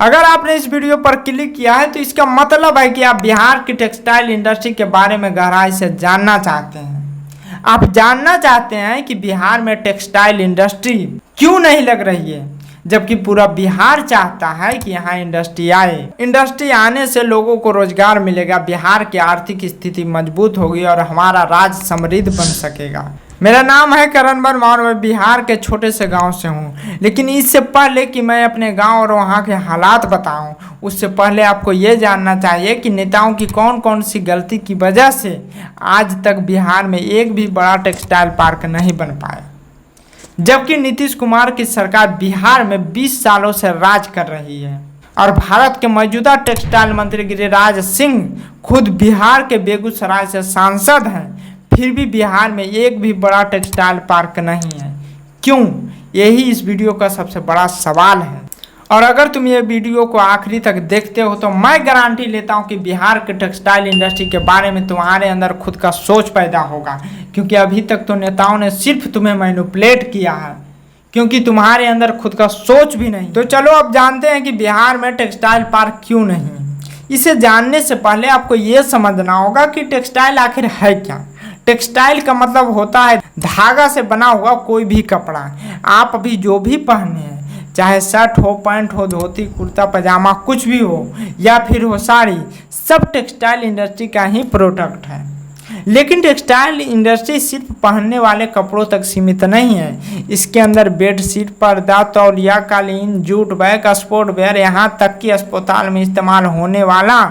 अगर आपने इस वीडियो पर क्लिक किया है तो इसका मतलब है कि आप बिहार की टेक्सटाइल इंडस्ट्री के बारे में गहराई से जानना चाहते हैं। आप जानना चाहते हैं कि बिहार में टेक्सटाइल इंडस्ट्री क्यों नहीं लग रही है, जबकि पूरा बिहार चाहता है कि यहाँ इंडस्ट्री आए। इंडस्ट्री आने से लोगों को रोजगार मिलेगा, बिहार की आर्थिक स्थिति मजबूत होगी और हमारा राज्य समृद्ध बन सकेगा। मेरा नाम है करण वर्मा और मैं बिहार के छोटे से गांव से हूं। लेकिन इससे पहले कि मैं अपने गांव और वहां के हालात बताऊं, उससे पहले आपको ये जानना चाहिए कि नेताओं की कौन कौन सी गलती की वजह से आज तक बिहार में एक भी बड़ा टेक्सटाइल पार्क नहीं बन पाया, जबकि नीतीश कुमार की सरकार बिहार में 20 सालों से राज कर रही है और भारत के मौजूदा टेक्सटाइल मंत्री गिरिराज सिंह खुद बिहार के बेगूसराय से सांसद हैं, फिर भी बिहार में एक भी बड़ा टेक्सटाइल पार्क नहीं है। क्यों? यही इस वीडियो का सबसे बड़ा सवाल है। और अगर तुम ये वीडियो को आखिरी तक देखते हो तो मैं गारंटी लेता हूँ कि बिहार के टेक्सटाइल इंडस्ट्री के बारे में तुम्हारे अंदर खुद का सोच पैदा होगा, क्योंकि अभी तक तो नेताओं ने सिर्फ तुम्हें मैनिपुलेट किया है, क्योंकि तुम्हारे अंदर खुद का सोच भी नहीं। तो चलो अब जानते हैं कि बिहार में टेक्सटाइल पार्क क्यों नहीं। इसे जानने से पहले आपको ये समझना होगा कि टेक्सटाइल आखिर है क्या। टेक्सटाइल का मतलब होता है धागा से बना हुआ कोई भी कपड़ा। आप अभी जो भी पहने हैं, चाहे शर्ट हो, पैंट हो, धोती, कुर्ता, पजामा, कुछ भी हो या फिर हो साड़ी, सब टेक्सटाइल इंडस्ट्री का ही प्रोडक्ट है। लेकिन टेक्सटाइल इंडस्ट्री सिर्फ पहनने वाले कपड़ों तक सीमित नहीं है। इसके अंदर बेडशीट, पर्दा, तौलिया, कालीन, जूट बैग, स्पोर्ट वेयर, यहाँ तक कि अस्पताल में इस्तेमाल होने वाला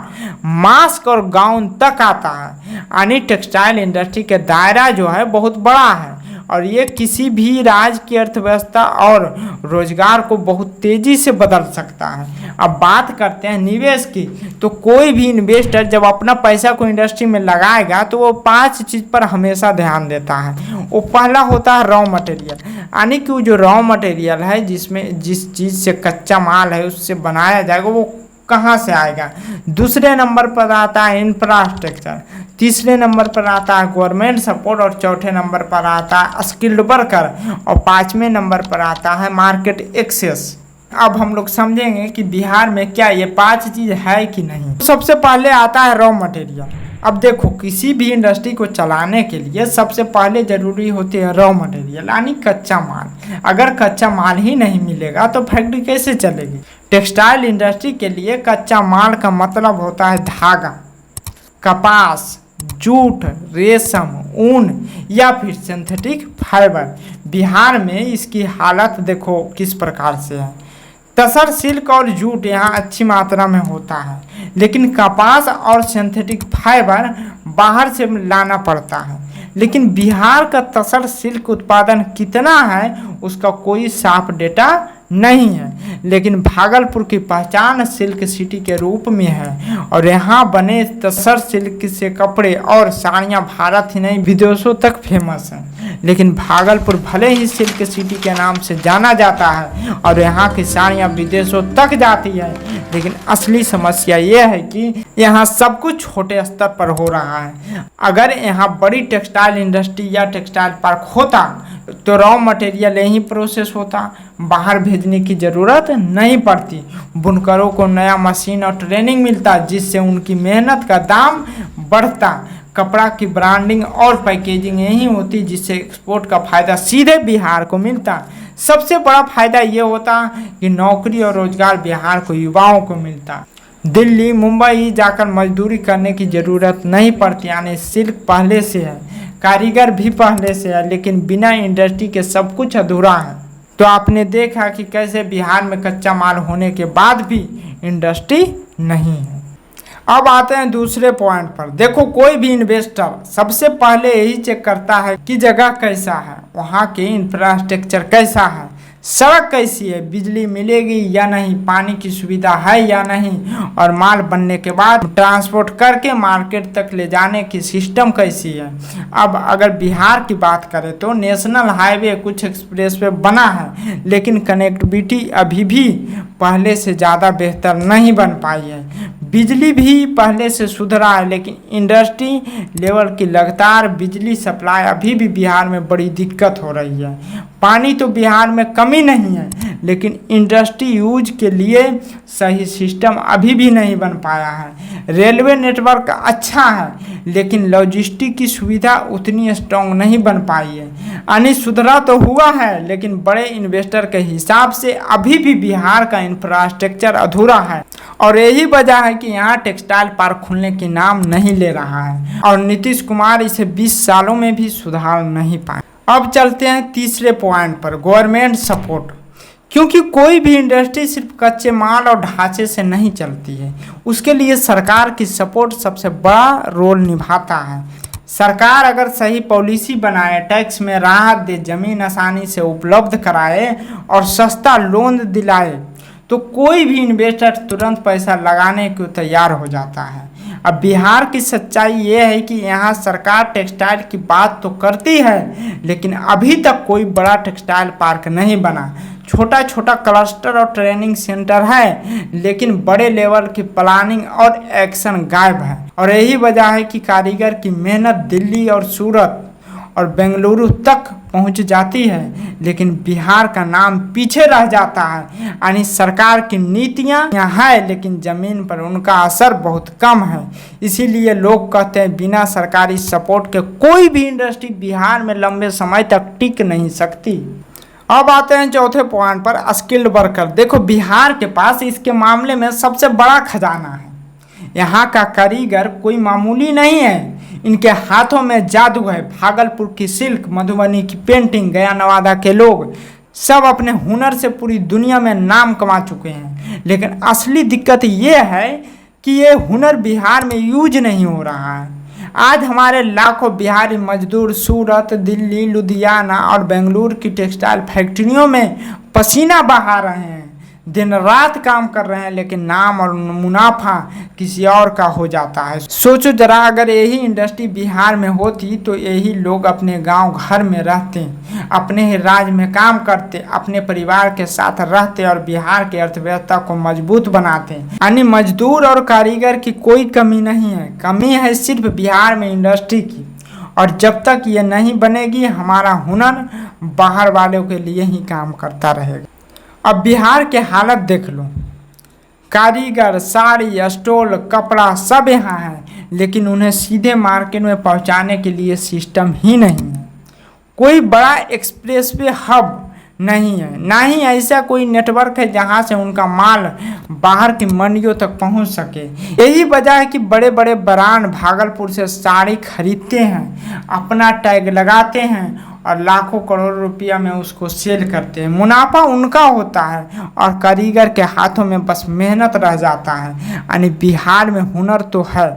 मास्क और गाउन तक आता है। यानी टेक्सटाइल इंडस्ट्री का दायरा जो है बहुत बड़ा है और ये किसी भी राज्य की अर्थव्यवस्था और रोजगार को बहुत तेजी से बदल सकता है। अब बात करते हैं निवेश की, तो कोई भी इन्वेस्टर जब अपना पैसा को इंडस्ट्री में लगाएगा तो वो 5 चीज़ पर हमेशा ध्यान देता है। वो पहला होता है रॉ मटेरियल, यानी कि वो जो रॉ मटेरियल है जिसमें जिस चीज़ से कच्चा माल है उससे बनाया जाएगा वो कहाँ से आएगा। दूसरे नंबर पर आता है इंफ्रास्ट्रक्चर, तीसरे नंबर पर आता है गवर्नमेंट सपोर्ट और चौथे नंबर पर आता है स्किल्ड वर्कर और 5वें नंबर पर आता है मार्केट एक्सेस। अब हम लोग समझेंगे कि बिहार में क्या ये 5 चीज़ है कि नहीं। सबसे पहले आता है रॉ मटेरियल। अब देखो, किसी भी इंडस्ट्री को चलाने के लिए सबसे पहले ज़रूरी होती है रॉ मटेरियल, यानी कच्चा माल। अगर कच्चा माल ही नहीं मिलेगा तो फैक्ट्री कैसे चलेगी। टेक्सटाइल इंडस्ट्री के लिए कच्चा माल का मतलब होता है धागा, कपास, जूट, रेशम, ऊन या फिर सिंथेटिक फाइबर। बिहार में इसकी हालत देखो किस प्रकार से है। तसर, सिल्क और जूट यहाँ अच्छी मात्रा में होता है, लेकिन कपास और सिंथेटिक फाइबर बाहर से लाना पड़ता है। लेकिन बिहार का तसर सिल्क उत्पादन कितना है उसका कोई साफ डेटा नहीं है, लेकिन भागलपुर की पहचान सिल्क सिटी के रूप में है और यहाँ बने तसर सिल्क से कपड़े और साड़ियाँ भारत ही नहीं विदेशों तक फेमस हैं। लेकिन भागलपुर भले ही सिल्क सिटी के नाम से जाना जाता है और यहाँ की साड़ियाँ विदेशों तक जाती है, लेकिन असली समस्या ये है कि यहाँ सब कुछ छोटे स्तर पर हो रहा है। अगर यहाँ बड़ी टेक्सटाइल इंडस्ट्री या टेक्सटाइल पार्क होता तो रॉ मटेरियल यहीं प्रोसेस होता, बाहर भेजने की ज़रूरत नहीं पड़ती। बुनकरों को नया मशीन और ट्रेनिंग मिलता जिससे उनकी मेहनत का दाम बढ़ता। कपड़ा की ब्रांडिंग और पैकेजिंग यही होती जिससे एक्सपोर्ट का फ़ायदा सीधे बिहार को मिलता। सबसे बड़ा फ़ायदा ये होता कि नौकरी और रोजगार बिहार को युवाओं को मिलता। दिल्ली, मुंबई जाकर मजदूरी करने की ज़रूरत नहीं पड़ती, यानी सिल्क पहले से है, कारीगर भी पहले से है, लेकिन बिना इंडस्ट्री के सब कुछ अधूरा है। तो आपने देखा कि कैसे बिहार में कच्चा माल होने के बाद भी इंडस्ट्री नहीं है। अब आते हैं दूसरे पॉइंट पर। देखो, कोई भी इन्वेस्टर सबसे पहले यही चेक करता है कि जगह कैसा है, वहाँ के इंफ्रास्ट्रक्चर कैसा है, सड़क कैसी है, बिजली मिलेगी या नहीं, पानी की सुविधा है या नहीं, और माल बनने के बाद ट्रांसपोर्ट करके मार्केट तक ले जाने की सिस्टम कैसी है। अब अगर बिहार की बात करें तो नेशनल हाईवे, कुछ एक्सप्रेसवे बना है, लेकिन कनेक्टिविटी अभी भी पहले से ज़्यादा बेहतर नहीं बन पाई है। बिजली भी पहले से सुधरा है, लेकिन इंडस्ट्री लेवल की लगातार बिजली सप्लाई अभी भी बिहार में बड़ी दिक्कत हो रही है। पानी तो बिहार में कमी नहीं है, लेकिन इंडस्ट्री यूज के लिए सही सिस्टम अभी भी नहीं बन पाया है। रेलवे नेटवर्क अच्छा है लेकिन लॉजिस्टिक की सुविधा उतनी स्ट्रॉन्ग नहीं बन पाई है। यानी सुधरा तो हुआ है लेकिन बड़े इन्वेस्टर के हिसाब से अभी भी बिहार का इंफ्रास्ट्रक्चर अधूरा है और यही वजह है कि यहाँ टेक्सटाइल पार्क खुलने की नाम नहीं ले रहा है और नीतीश कुमार इसे 20 सालों में भी सुधार नहीं पाए। अब चलते हैं तीसरे पॉइंट पर, गवर्नमेंट सपोर्ट। क्योंकि कोई भी इंडस्ट्री सिर्फ कच्चे माल और ढांचे से नहीं चलती है, उसके लिए सरकार की सपोर्ट सबसे बड़ा रोल निभाता है। सरकार अगर सही पॉलिसी बनाए, टैक्स में राहत दे, जमीन आसानी से उपलब्ध कराए और सस्ता लोन दिलाए तो कोई भी इन्वेस्टर तुरंत पैसा लगाने को तैयार हो जाता है। अब बिहार की सच्चाई ये है कि यहाँ सरकार टेक्सटाइल की बात तो करती है लेकिन अभी तक कोई बड़ा टेक्सटाइल पार्क नहीं बना। छोटा छोटा क्लस्टर और ट्रेनिंग सेंटर है लेकिन बड़े लेवल की प्लानिंग और एक्शन गायब है और यही वजह है कि कारीगर की मेहनत दिल्ली और सूरत और बेंगलुरु तक पहुंच जाती है लेकिन बिहार का नाम पीछे रह जाता है। यानी सरकार की नीतियां यहाँ है लेकिन ज़मीन पर उनका असर बहुत कम है। इसीलिए लोग कहते हैं बिना सरकारी सपोर्ट के कोई भी इंडस्ट्री बिहार में लंबे समय तक टिक नहीं सकती। अब आते हैं चौथे पॉइंट पर, स्किल्ड वर्कर। देखो बिहार के पास इसके मामले में सबसे बड़ा खजाना है। यहाँ का कारीगर कोई मामूली नहीं है, इनके हाथों में जादू है। भागलपुर की सिल्क, मधुबनी की पेंटिंग, गया नवादा के लोग सब अपने हुनर से पूरी दुनिया में नाम कमा चुके हैं। लेकिन असली दिक्कत ये है कि ये हुनर बिहार में यूज नहीं हो रहा है। आज हमारे लाखों बिहारी मजदूर सूरत, दिल्ली, लुधियाना और बेंगलुरु की टेक्सटाइल फैक्ट्रियों में पसीना बहा रहे हैं, दिन रात काम कर रहे हैं लेकिन नाम और मुनाफा किसी और का हो जाता है। सोचो जरा, अगर यही इंडस्ट्री बिहार में होती तो यही लोग अपने गांव घर में रहते, अपने ही राज्य में काम करते, अपने परिवार के साथ रहते और बिहार की अर्थव्यवस्था को मजबूत बनाते। यानी मजदूर और कारीगर की कोई कमी नहीं है, कमी है सिर्फ बिहार में इंडस्ट्री की। और जब तक ये नहीं बनेगी हमारा हुनर बाहर वालों के लिए ही काम करता रहेगा। अब बिहार के हालत देख लो, कारीगर, साड़ी, स्टॉल, कपड़ा सब यहाँ है लेकिन उन्हें सीधे मार्केट में पहुँचाने के लिए सिस्टम ही नहीं है। कोई बड़ा एक्सप्रेसवे हब नहीं है, ना ही ऐसा कोई नेटवर्क है जहाँ से उनका माल बाहर की मंडियों तक पहुँच सके। यही वजह है कि बड़े बड़े ब्रांड भागलपुर से साड़ी खरीदते हैं, अपना टैग लगाते हैं और लाखों करोड़ रुपया में उसको सेल करते हैं। मुनाफा उनका होता है और कारीगर के हाथों में बस मेहनत रह जाता है। यानी बिहार में हुनर तो है,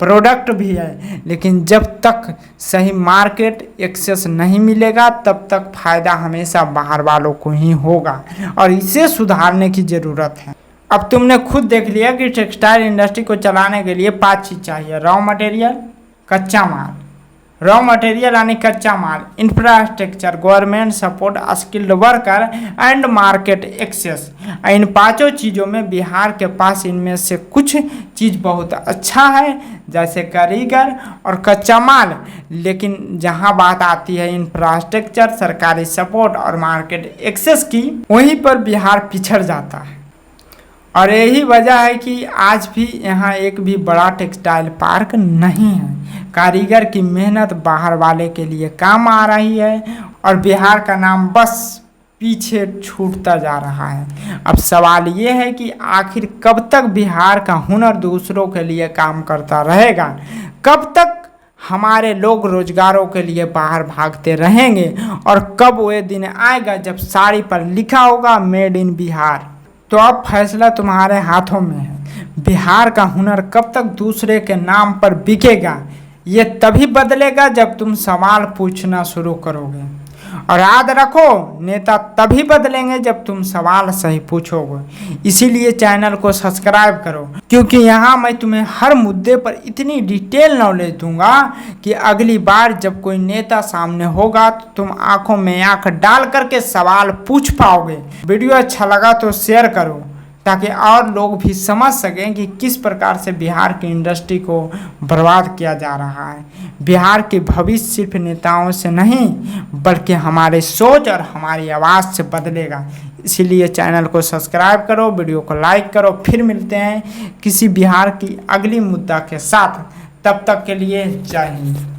प्रोडक्ट भी है, लेकिन जब तक सही मार्केट एक्सेस नहीं मिलेगा तब तक फ़ायदा हमेशा बाहर वालों को ही होगा और इसे सुधारने की ज़रूरत है। अब तुमने खुद देख लिया कि टेक्सटाइल इंडस्ट्री को चलाने के लिए 5 चीज़ चाहिए: रॉ मटेरियल, कच्चा माल, रॉ मटेरियल यानी कच्चा माल, infrastructure, government support, skilled worker and market access. इन 5 चीज़ों में बिहार के पास इनमें से कुछ चीज़ बहुत अच्छा है जैसे कारीगर और कच्चा माल, लेकिन जहां बात आती है इंफ्रास्ट्रक्चर, सरकारी सपोर्ट और मार्केट एक्सेस की, वहीं पर बिहार पिछड़ जाता है। और यही वजह है कि आज भी यहाँ एक भी बड़ा टेक्सटाइल पार्क नहीं है। कारीगर की मेहनत बाहर वाले के लिए काम आ रही है और बिहार का नाम बस पीछे छूटता जा रहा है। अब सवाल ये है कि आखिर कब तक बिहार का हुनर दूसरों के लिए काम करता रहेगा? कब तक हमारे लोग रोजगारों के लिए बाहर भागते रहेंगे? और कब वो दिन आएगा जब साड़ी पर लिखा होगा मेड इन बिहार? तो अब फैसला तुम्हारे हाथों में है। बिहार का हुनर कब तक दूसरे के नाम पर बिकेगा? ये तभी बदलेगा जब तुम सवाल पूछना शुरू करोगे। और याद रखो, नेता तभी बदलेंगे जब तुम सवाल सही पूछोगे। इसीलिए चैनल को सब्सक्राइब करो, क्योंकि यहाँ मैं तुम्हें हर मुद्दे पर इतनी डिटेल नॉलेज दूंगा कि अगली बार जब कोई नेता सामने होगा तो तुम आंखों में आंख डाल करके सवाल पूछ पाओगे। वीडियो अच्छा लगा तो शेयर करो, ताकि और लोग भी समझ सकें कि किस प्रकार से बिहार की इंडस्ट्री को बर्बाद किया जा रहा है। बिहार की भविष्य सिर्फ नेताओं से नहीं बल्कि हमारे सोच और हमारी आवाज़ से बदलेगा। इसीलिए चैनल को सब्सक्राइब करो, वीडियो को लाइक करो। फिर मिलते हैं किसी बिहार की अगली मुद्दा के साथ। तब तक के लिए जय हिंद।